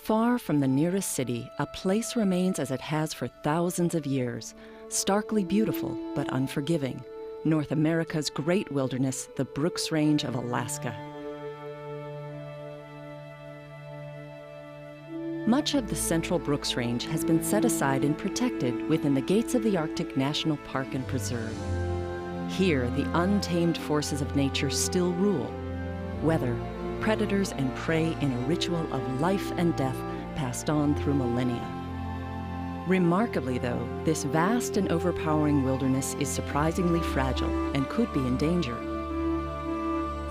Far from the nearest city, a place remains as it has for thousands of years, starkly beautiful but unforgiving. North America's great wilderness, the Brooks Range of Alaska. Much of the central Brooks Range has been set aside and protected within the gates of the Arctic National Park and Preserve. Here, the untamed forces of nature still rule. Weather, predators, and prey in a ritual of life and death passed on through millennia. Remarkably, though, this vast and overpowering wilderness is surprisingly fragile and could be in danger.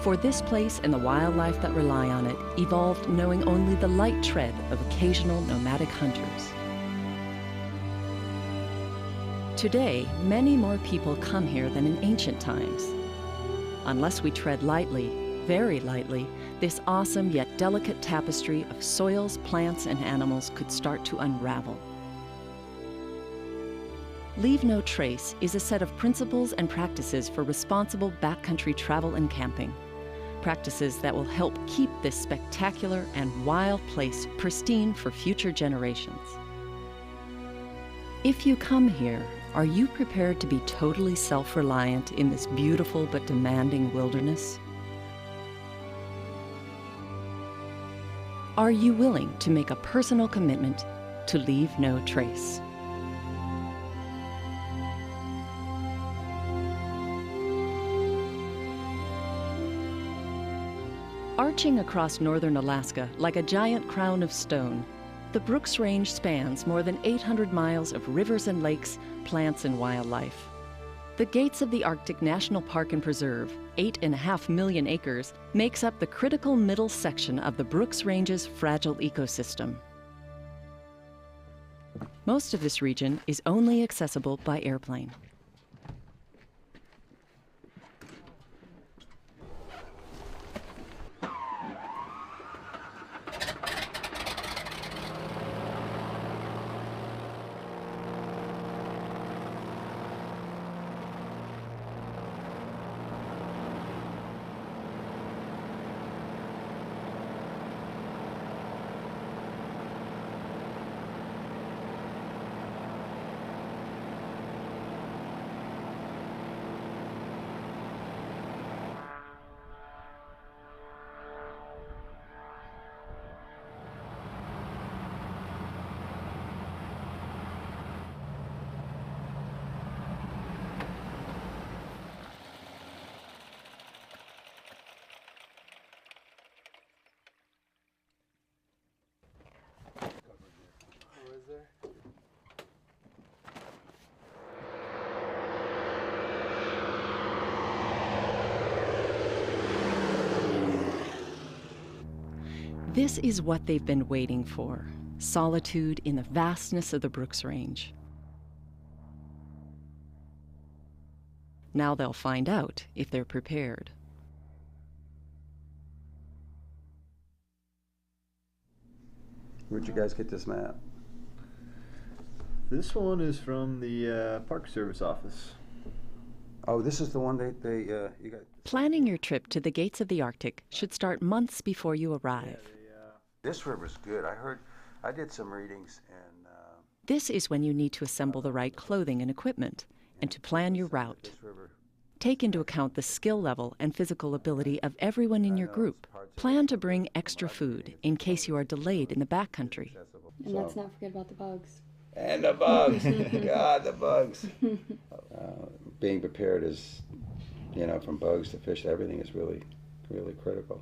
For this place and the wildlife that rely on it evolved knowing only the light tread of occasional nomadic hunters. Today, many more people come here than in ancient times. Unless we tread lightly, very lightly, this awesome yet delicate tapestry of soils, plants, and animals could start to unravel. Leave No Trace is a set of principles and practices for responsible backcountry travel and camping. Practices that will help keep this spectacular and wild place pristine for future generations. If you come here, are you prepared to be totally self-reliant in this beautiful but demanding wilderness? Are you willing to make a personal commitment to leave no trace? Arching across northern Alaska like a giant crown of stone, the Brooks Range spans more than 800 miles of rivers and lakes, plants and wildlife. The gates of the Arctic National Park and Preserve, 8.5 million acres, makes up the critical middle section of the Brooks Range's fragile ecosystem. Most of this region is only accessible by airplane. This is what they've been waiting for, solitude in the vastness of the Brooks Range. Now they'll find out if they're prepared. Where'd you guys get this map? This one is from the Park Service office. Oh, this is the one you got. Planning your trip to the gates of the Arctic should start months before you arrive. This river's good. I did some readings and... This is when you need to assemble the right clothing and equipment, and to plan your route. Take into account the skill level and physical ability of everyone in your group. Plan to bring extra food in case you are delayed in the backcountry. And let's not forget about the bugs. And the bugs! God, the bugs! Being prepared is, from bugs to fish, everything is really, really critical.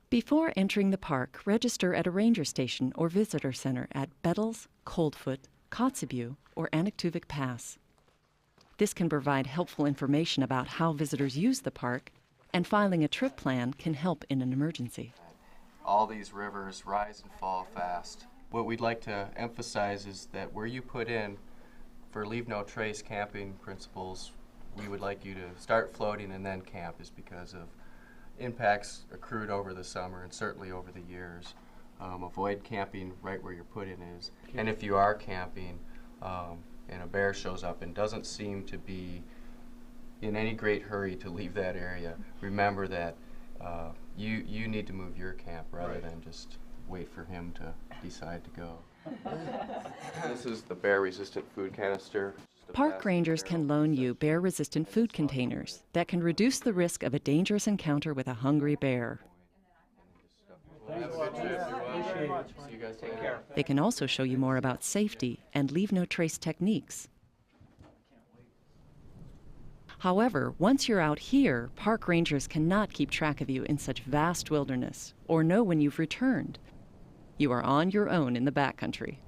Before entering the park, register at a ranger station or visitor center at Bettles, Coldfoot, Kotzebue, or Anaktuvik Pass. This can provide helpful information about how visitors use the park, and filing a trip plan can help in an emergency. All these rivers rise and fall fast. What we'd like to emphasize is that where you put in for Leave No Trace camping principles, we would like you to start floating and then camp, is because of impacts accrued over the summer and certainly over the years. Avoid camping right where your put-in is. And if you are camping and a bear shows up and doesn't seem to be in any great hurry to leave that area, remember that you need to move your camp rather than just wait for him to decide to go. This is the bear-resistant food canister. Park rangers can loan you bear-resistant food containers that can reduce the risk of a dangerous encounter with a hungry bear. They can also show you more about safety and leave-no-trace techniques. However, once you're out here, park rangers cannot keep track of you in such vast wilderness or know when you've returned. You are on your own in the backcountry.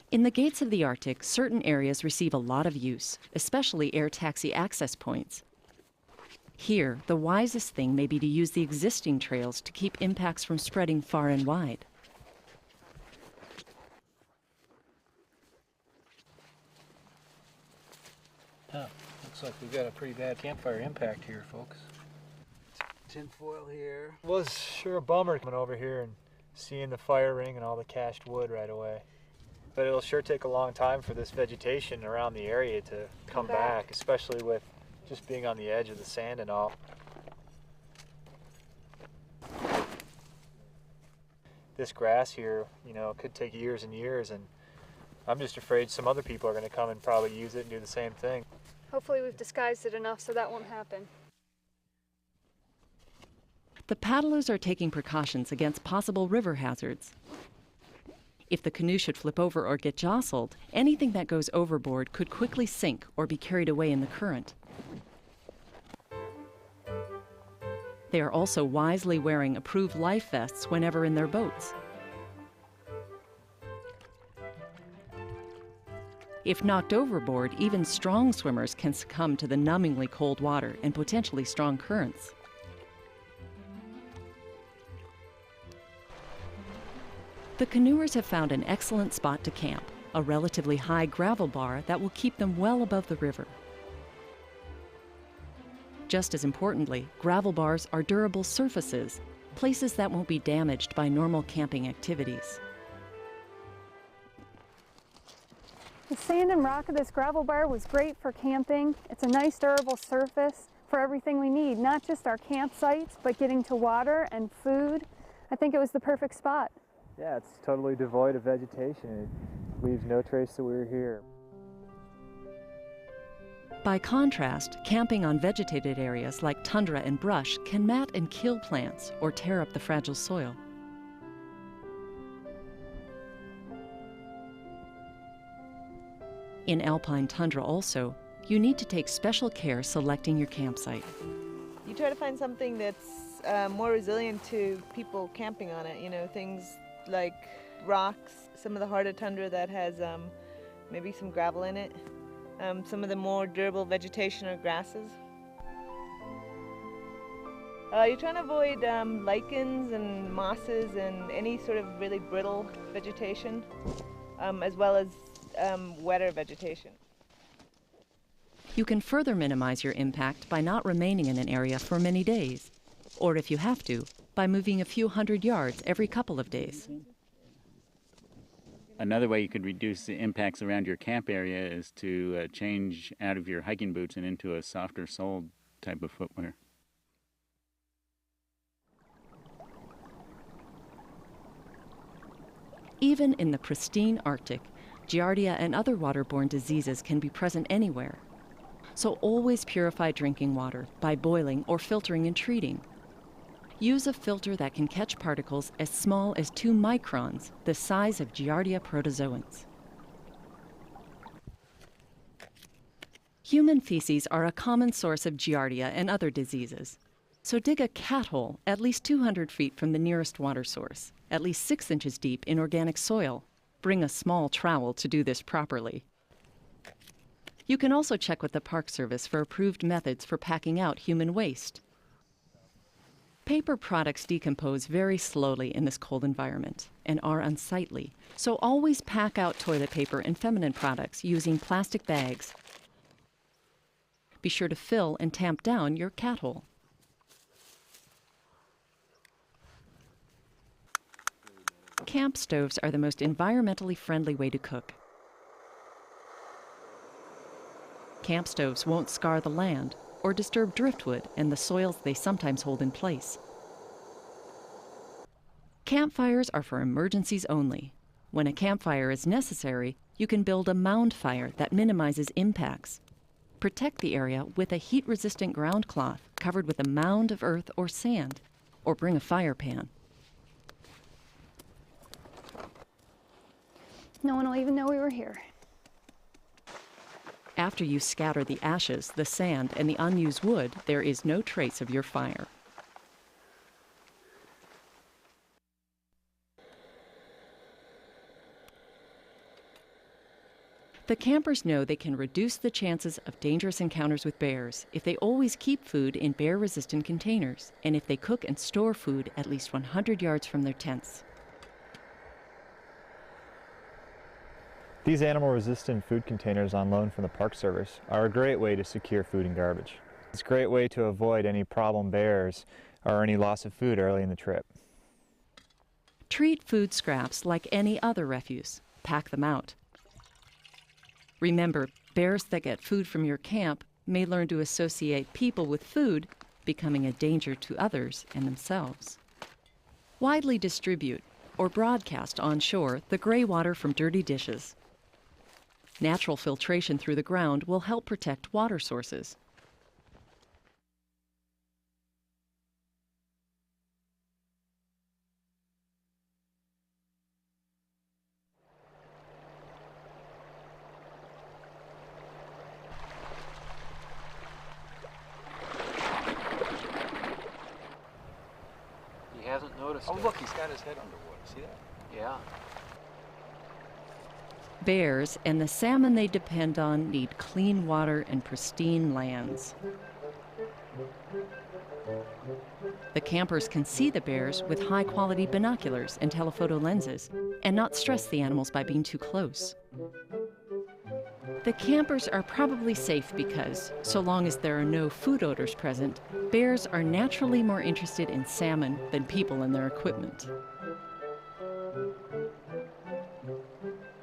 In the gates of the Arctic, certain areas receive a lot of use, especially air taxi access points. Here, the wisest thing may be to use the existing trails to keep impacts from spreading far and wide. Looks like we've got a pretty bad campfire impact here, folks. Tinfoil here. Was sure a bummer coming over here and seeing the fire ring and all the cached wood right away. But it'll sure take a long time for this vegetation around the area to come back, especially with just being on the edge of the sand and all. This grass here, you know, could take years and years, and I'm just afraid some other people are going to come and probably use it and do the same thing. Hopefully we've disguised it enough so that won't happen. The paddlers are taking precautions against possible river hazards. If the canoe should flip over or get jostled, anything that goes overboard could quickly sink or be carried away in the current. They are also wisely wearing approved life vests whenever in their boats. If knocked overboard, even strong swimmers can succumb to the numbingly cold water and potentially strong currents. The canoers have found an excellent spot to camp, a relatively high gravel bar that will keep them well above the river. Just as importantly, gravel bars are durable surfaces, places that won't be damaged by normal camping activities. The sand and rock of this gravel bar was great for camping. It's a nice durable surface for everything we need, not just our campsites, but getting to water and food. I think it was the perfect spot. Yeah, it's totally devoid of vegetation. It leaves no trace that we were here. By contrast, camping on vegetated areas like tundra and brush can mat and kill plants or tear up the fragile soil. In alpine tundra also, you need to take special care selecting your campsite. You try to find something that's more resilient to people camping on it, you know, things like rocks, some of the harder tundra that has maybe some gravel in it, some of the more durable vegetation or grasses. You're trying to avoid lichens and mosses and any sort of really brittle vegetation, as well as wetter vegetation. You can further minimize your impact by not remaining in an area for many days, or if you have to, by moving a few hundred yards every couple of days. Another way you could reduce the impacts around your camp area is to change out of your hiking boots and into a softer soled type of footwear. Even in the pristine Arctic, Giardia and other waterborne diseases can be present anywhere. So always purify drinking water by boiling or filtering and treating. Use a filter that can catch particles as small as 2 microns, the size of Giardia protozoans. Human feces are a common source of Giardia and other diseases. So dig a cat hole at least 200 feet from the nearest water source, at least 6 inches deep in organic soil. Bring a small trowel to do this properly. You can also check with the Park Service for approved methods for packing out human waste. Paper products decompose very slowly in this cold environment and are unsightly, so always pack out toilet paper and feminine products using plastic bags. Be sure to fill and tamp down your cat hole. Camp stoves are the most environmentally friendly way to cook. Camp stoves won't scar the land or disturb driftwood and the soils they sometimes hold in place. Campfires are for emergencies only. When a campfire is necessary, you can build a mound fire that minimizes impacts. Protect the area with a heat-resistant ground cloth covered with a mound of earth or sand, or bring a fire pan. No one will even know we were here. After you scatter the ashes, the sand, and the unused wood, there is no trace of your fire. The campers know they can reduce the chances of dangerous encounters with bears if they always keep food in bear-resistant containers and if they cook and store food at least 100 yards from their tents. These animal-resistant food containers on loan from the Park Service are a great way to secure food and garbage. It's a great way to avoid any problem bears or any loss of food early in the trip. Treat food scraps like any other refuse. Pack them out. Remember, bears that get food from your camp may learn to associate people with food, becoming a danger to others and themselves. Widely distribute or broadcast on shore the gray water from dirty dishes. Natural filtration through the ground will help protect water sources. He hasn't noticed. Oh, look, he's got his head underwater. See that? Yeah. Bears and the salmon they depend on need clean water and pristine lands. The campers can see the bears with high-quality binoculars and telephoto lenses and not stress the animals by being too close. The campers are probably safe because, so long as there are no food odors present, bears are naturally more interested in salmon than people and their equipment.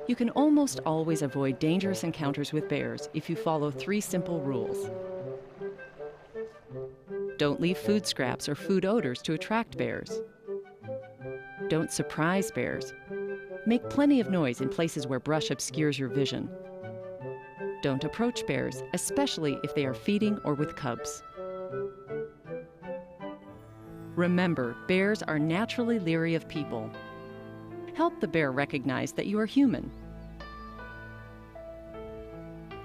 You can almost always avoid dangerous encounters with bears if you follow 3 simple rules. Don't leave food scraps or food odors to attract bears. Don't surprise bears. Make plenty of noise in places where brush obscures your vision. Don't approach bears, especially if they are feeding or with cubs. Remember, bears are naturally leery of people. Help the bear recognize that you are human.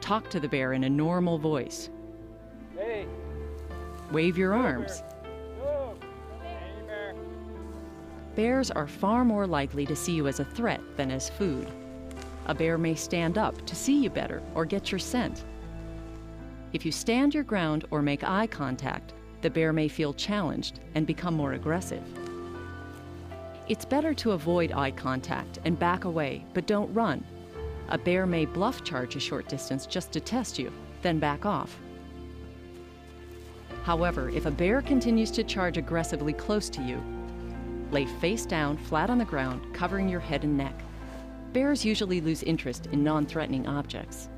Talk to the bear in a normal voice. Hey. Wave your arms. Bears are far more likely to see you as a threat than as food. A bear may stand up to see you better or get your scent. If you stand your ground or make eye contact, the bear may feel challenged and become more aggressive. It's better to avoid eye contact and back away, but don't run. A bear may bluff charge a short distance just to test you, then back off. However, if a bear continues to charge aggressively close to you, lay face down, flat on the ground, covering your head and neck. Bears usually lose interest in non-threatening objects.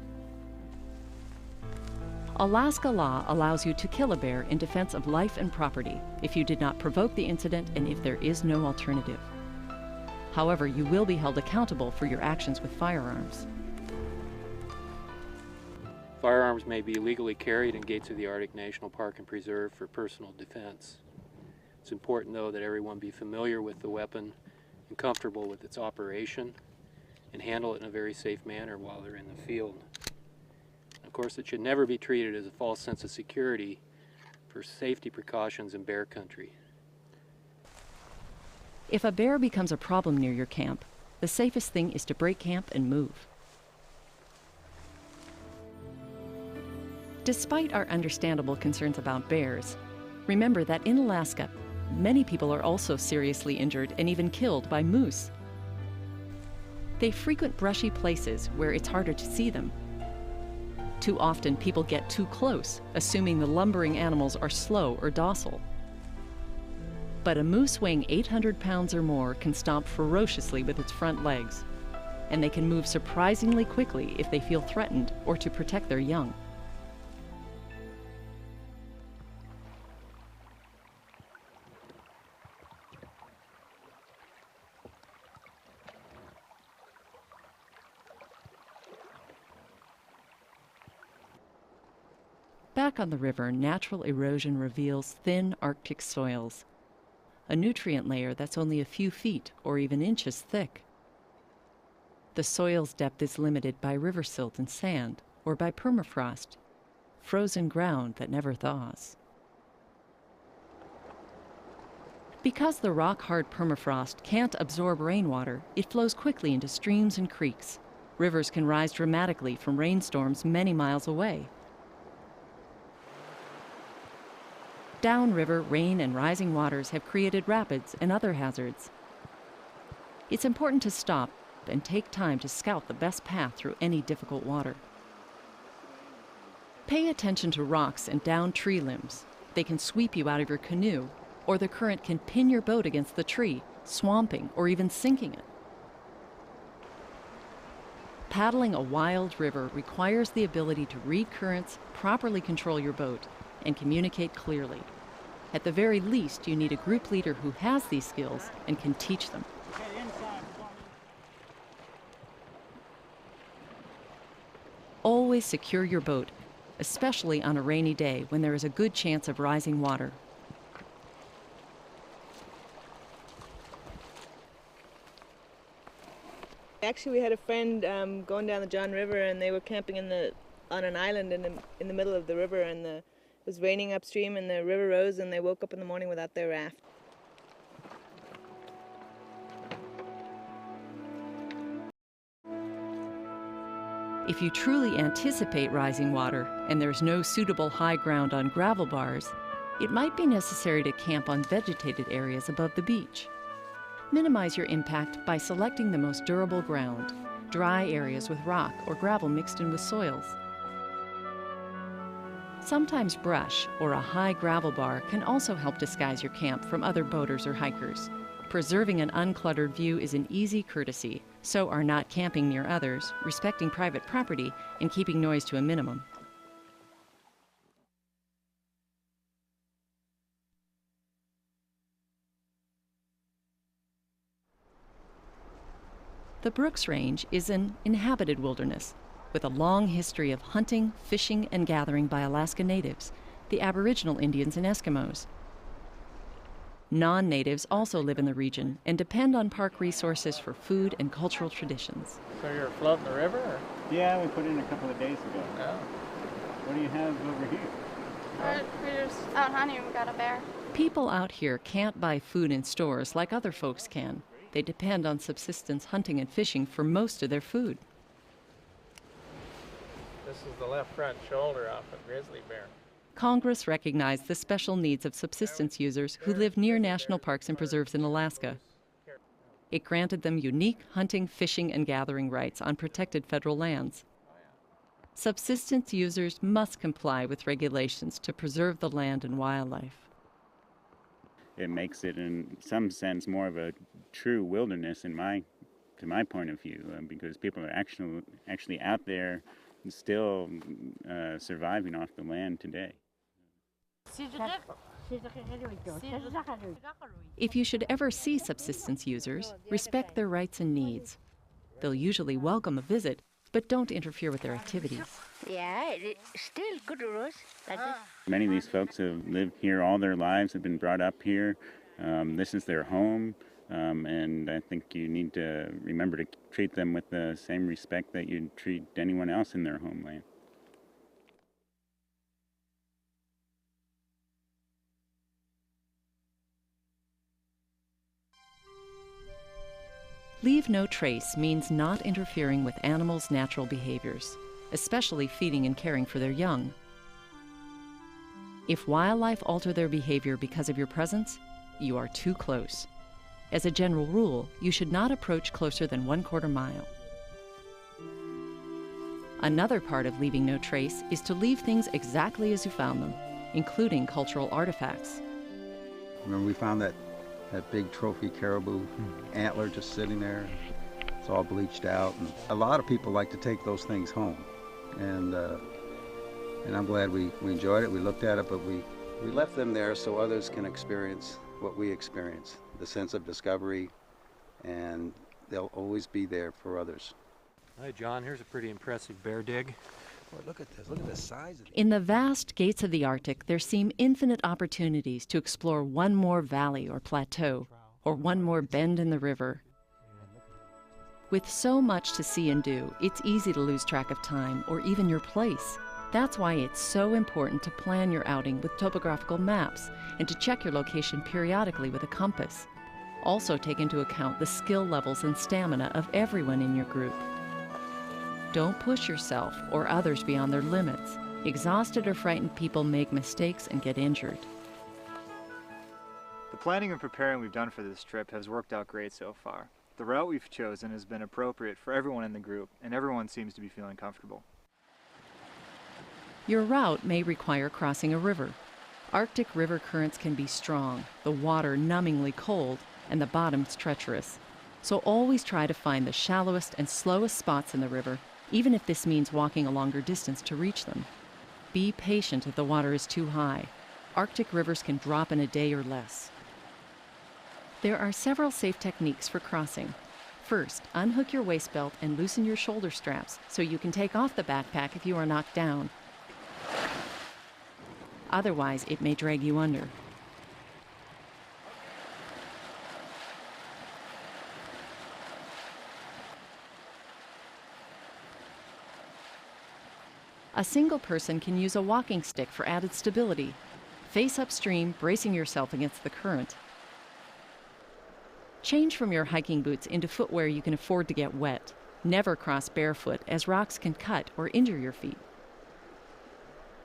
Alaska law allows you to kill a bear in defense of life and property if you did not provoke the incident and if there is no alternative. However, you will be held accountable for your actions with firearms. Firearms may be legally carried in gates of the Arctic National Park and Preserve for personal defense. It's important, though, that everyone be familiar with the weapon and comfortable with its operation and handle it in a very safe manner while they're in the field. Of course, it should never be treated as a false sense of security for safety precautions in bear country. If a bear becomes a problem near your camp, the safest thing is to break camp and move. Despite our understandable concerns about bears, remember that in Alaska, many people are also seriously injured and even killed by moose. They frequent brushy places where it's harder to see them. Too often, people get too close, assuming the lumbering animals are slow or docile. But a moose weighing 800 pounds or more can stomp ferociously with its front legs, and they can move surprisingly quickly if they feel threatened or to protect their young. Back on the river, natural erosion reveals thin Arctic soils, a nutrient layer that's only a few feet or even inches thick. The soil's depth is limited by river silt and sand, or by permafrost, frozen ground that never thaws. Because the rock-hard permafrost can't absorb rainwater, it flows quickly into streams and creeks. Rivers can rise dramatically from rainstorms many miles away. Downriver, rain and rising waters have created rapids and other hazards. It's important to stop and take time to scout the best path through any difficult water. Pay attention to rocks and downed tree limbs. They can sweep you out of your canoe, or the current can pin your boat against the tree, swamping or even sinking it. Paddling a wild river requires the ability to read currents, properly control your boat, and communicate clearly. At the very least, you need a group leader who has these skills and can teach them. Always secure your boat, especially on a rainy day when there is a good chance of rising water. Actually, we had a friend going down the John River, and they were camping on an island in the middle of the river, and it was raining upstream, and the river rose, and they woke up in the morning without their raft. If you truly anticipate rising water and there's no suitable high ground on gravel bars, it might be necessary to camp on vegetated areas above the beach. Minimize your impact by selecting the most durable ground, dry areas with rock or gravel mixed in with soils. Sometimes brush or a high gravel bar can also help disguise your camp from other boaters or hikers. Preserving an uncluttered view is an easy courtesy, so are not camping near others, respecting private property, and keeping noise to a minimum. The Brooks Range is an inhabited wilderness with a long history of hunting, fishing, and gathering by Alaska Natives, the Aboriginal Indians and Eskimos. Non-natives also live in the region and depend on park resources for food and cultural traditions. So you're floating the river? Or? Yeah, we put in a couple of days ago. Oh. What do you have over here? We're just out hunting. We got a bear. People out here can't buy food in stores like other folks can. They depend on subsistence hunting and fishing for most of their food. This is the left front shoulder off a grizzly bear. Congress recognized the special needs of subsistence users who live near national parks and preserves in Alaska. It granted them unique hunting, fishing, and gathering rights on protected federal lands. Subsistence users must comply with regulations to preserve the land and wildlife. It makes it, in some sense, more of a true wilderness, to my point of view, because people are actually out there still surviving off the land today. If you should ever see subsistence users, respect their rights and needs. They'll usually welcome a visit, but don't interfere with their activities. Yeah, it's still good to us. Many of these folks have lived here all their lives, have been brought up here. This is their home, and I think you need to remember to treat them with the same respect that you'd treat anyone else in their homeland. Leave no trace means not interfering with animals' natural behaviors, especially feeding and caring for their young. If wildlife alter their behavior because of your presence, you are too close. As a general rule, you should not approach closer than 1/4 mile. Another part of leaving no trace is to leave things exactly as you found them, including cultural artifacts. Remember, we found that that big trophy caribou antler just sitting there. It's all bleached out, and a lot of people like to take those things home. And I'm glad we enjoyed it. We looked at it, but we left them there so others can experience what we experience, the sense of discovery, and they'll always be there for others. Hi, John. Here's a pretty impressive bear dig. Boy, look at this. Look at the size of it. In the vast gates of the Arctic, there seem infinite opportunities to explore one more valley or plateau, or one more bend in the river. With so much to see and do, it's easy to lose track of time or even your place. That's why it's so important to plan your outing with topographical maps and to check your location periodically with a compass. Also take into account the skill levels and stamina of everyone in your group. Don't push yourself or others beyond their limits. Exhausted or frightened people make mistakes and get injured. The planning and preparing we've done for this trip has worked out great so far. The route we've chosen has been appropriate for everyone in the group, and everyone seems to be feeling comfortable. Your route may require crossing a river. Arctic river currents can be strong, the water numbingly cold, and the bottoms treacherous. So always try to find the shallowest and slowest spots in the river, even if this means walking a longer distance to reach them. Be patient if the water is too high. Arctic rivers can drop in a day or less. There are several safe techniques for crossing. First, unhook your waist belt and loosen your shoulder straps so you can take off the backpack if you are knocked down. Otherwise, it may drag you under. A single person can use a walking stick for added stability. Face upstream, bracing yourself against the current. Change from your hiking boots into footwear you can afford to get wet. Never cross barefoot, as rocks can cut or injure your feet.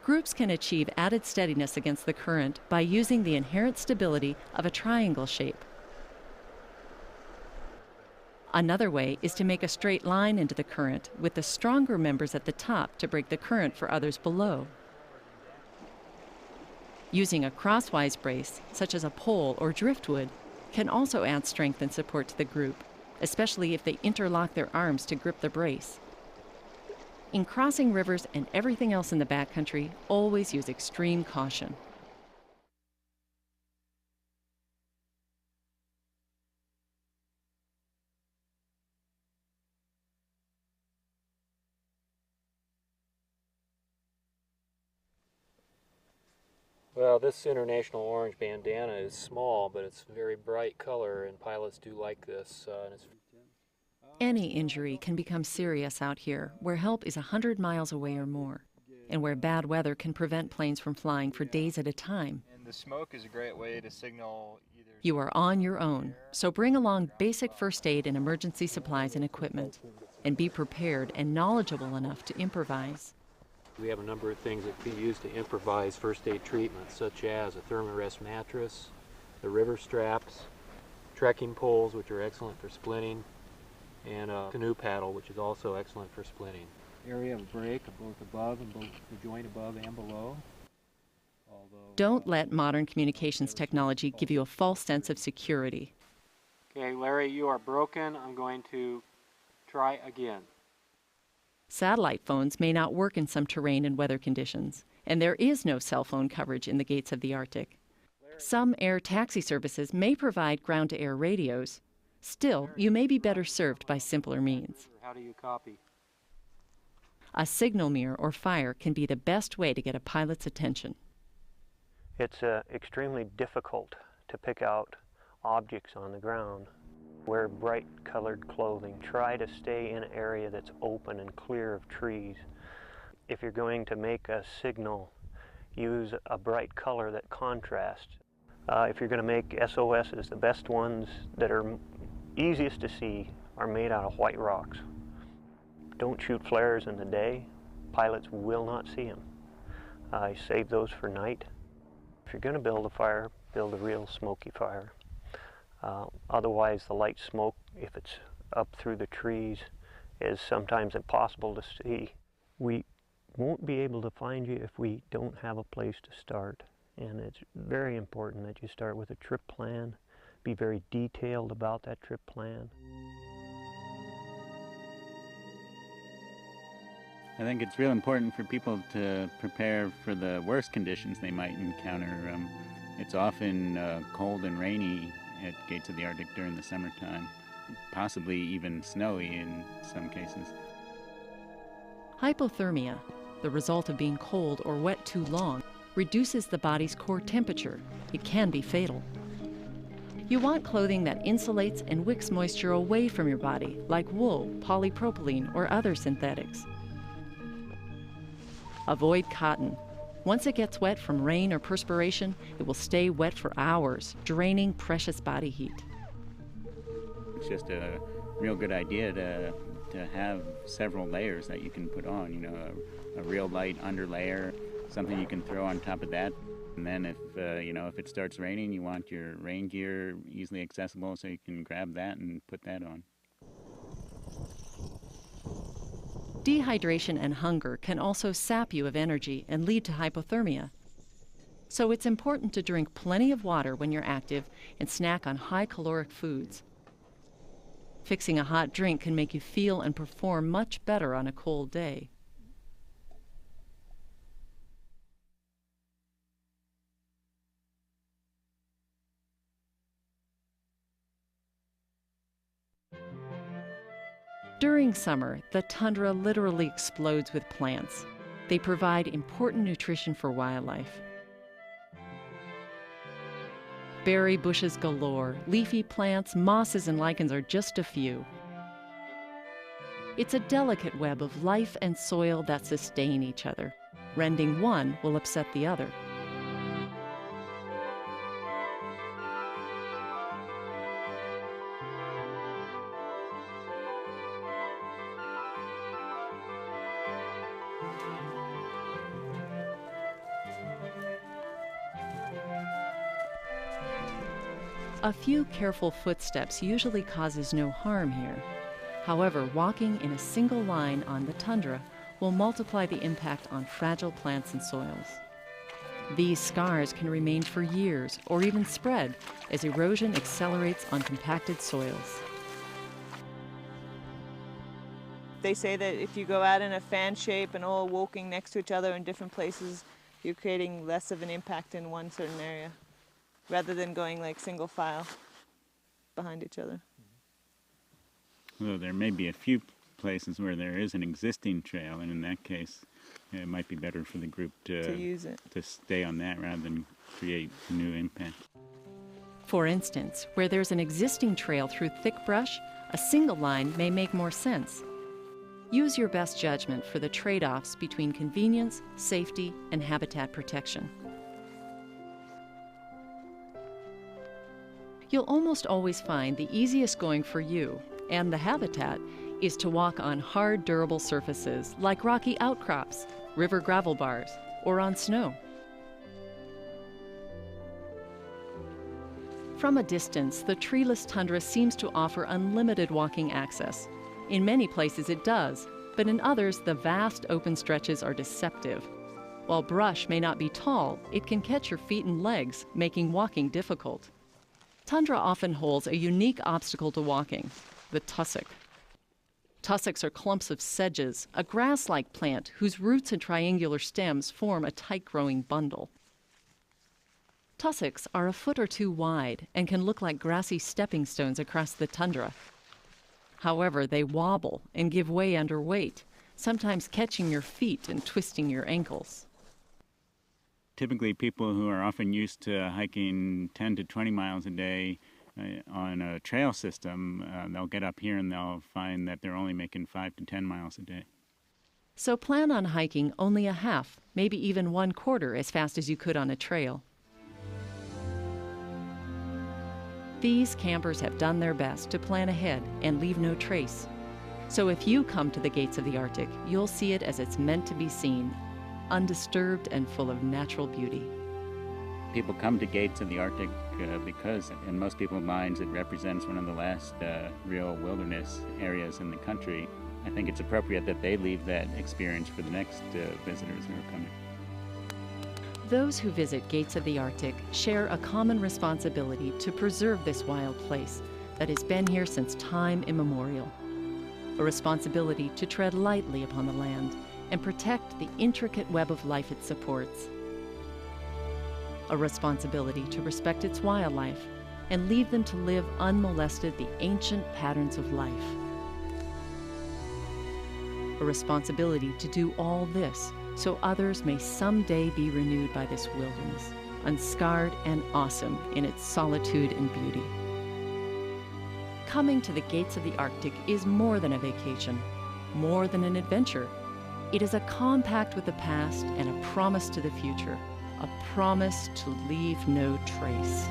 Groups can achieve added steadiness against the current by using the inherent stability of a triangle shape. Another way is to make a straight line into the current, with the stronger members at the top to break the current for others below. Using a crosswise brace, such as a pole or driftwood, can also add strength and support to the group, especially if they interlock their arms to grip the brace. In crossing rivers and everything else in the backcountry, always use extreme caution. Well, this International Orange bandana is small, but it's a very bright color, and pilots do like this. Any injury can become serious out here, where help is 100 miles away or more, and where bad weather can prevent planes from flying for days at a time. And the smoke is a great way to signal either... You are on your own, so bring along basic first aid and emergency supplies and equipment, and be prepared and knowledgeable enough to improvise. We have a number of things that can be used to improvise first aid treatments, such as a Thermarest mattress, the river straps, trekking poles, which are excellent for splinting, and a canoe paddle, which is also excellent for splinting. Area of break both above and both the joint above and below. Don't let modern communications technology give you a false sense of security. Okay, Larry, you are broken. I'm going to try again. Satellite phones may not work in some terrain and weather conditions, and there is no cell phone coverage in the gates of the Arctic. Some air taxi services may provide ground-to-air radios. Still, you may be better served by simpler means. How do you copy? A signal mirror or fire can be the best way to get a pilot's attention. It's extremely difficult to pick out objects on the ground. Wear bright colored clothing. Try to stay in an area that's open and clear of trees. If you're going to make a signal, use a bright color that contrasts. If you're going to make SOSs, the best ones that are easiest to see are made out of white rocks. Don't shoot flares in the day. Pilots will not see them. Save those for night. If you're going to build a fire, build a real smoky fire. Otherwise, the light smoke, if it's up through the trees, is sometimes impossible to see. We won't be able to find you if we don't have a place to start. And it's very important that you start with a trip plan be very detailed about that trip plan. I think it's real important for people to prepare for the worst conditions they might encounter. It's often cold and rainy at Gates of the Arctic during the summertime, possibly even snowy in some cases. Hypothermia, the result of being cold or wet too long, reduces the body's core temperature. It can be fatal. You want clothing that insulates and wicks moisture away from your body, like wool, polypropylene, or other synthetics. Avoid cotton. Once it gets wet from rain or perspiration, it will stay wet for hours, draining precious body heat. It's just a real good idea to have several layers that you can put on, you know, a real light underlayer, something you can throw on top of that. And then if it starts raining, you want your rain gear easily accessible so you can grab that and put that on. Dehydration and hunger can also sap you of energy and lead to hypothermia. So it's important to drink plenty of water when you're active and snack on high caloric foods. Fixing a hot drink can make you feel and perform much better on a cold day. During summer, the tundra literally explodes with plants. They provide important nutrition for wildlife. Berry bushes galore, leafy plants, mosses, and lichens are just a few. It's a delicate web of life and soil that sustain each other. Rending one will upset the other. A few careful footsteps usually causes no harm here. However, walking in a single line on the tundra will multiply the impact on fragile plants and soils. These scars can remain for years or even spread as erosion accelerates on compacted soils. They say that if you go out in a fan shape and all walking next to each other in different places, you're creating less of an impact in one certain area, rather than going like single file behind each other. Well, there may be a few places where there is an existing trail, and in that case, it might be better for the group to use it, to stay on that rather than create new impact. For instance, where there's an existing trail through thick brush, a single line may make more sense. Use your best judgment for the trade-offs between convenience, safety, and habitat protection. You'll almost always find the easiest going for you and the habitat is to walk on hard, durable surfaces like rocky outcrops, river gravel bars, or on snow. From a distance, the treeless tundra seems to offer unlimited walking access. In many places it does, but in others the vast open stretches are deceptive. While brush may not be tall, it can catch your feet and legs, making walking difficult. Tundra often holds a unique obstacle to walking, the tussock. Tussocks are clumps of sedges, a grass-like plant whose roots and triangular stems form a tight-growing bundle. Tussocks are a foot or two wide and can look like grassy stepping stones across the tundra. However, they wobble and give way under weight, sometimes catching your feet and twisting your ankles. Typically, people who are often used to hiking 10 to 20 miles a day on a trail system, they'll get up here and they'll find that they're only making 5 to 10 miles a day. So plan on hiking only a half, maybe even 1/4 as fast as you could on a trail. These campers have done their best to plan ahead and leave no trace. So if you come to the Gates of the Arctic, you'll see it as it's meant to be seen, undisturbed and full of natural beauty. People come to Gates of the Arctic because, in most people's minds, it represents one of the last real wilderness areas in the country. I think it's appropriate that they leave that experience for the next visitors who are coming. Those who visit Gates of the Arctic share a common responsibility to preserve this wild place that has been here since time immemorial. A responsibility to tread lightly upon the land and protect the intricate web of life it supports. A responsibility to respect its wildlife and leave them to live unmolested the ancient patterns of life. A responsibility to do all this so others may someday be renewed by this wilderness, unscarred and awesome in its solitude and beauty. Coming to the Gates of the Arctic is more than a vacation, more than an adventure. It is a compact with the past and a promise to the future, a promise to leave no trace.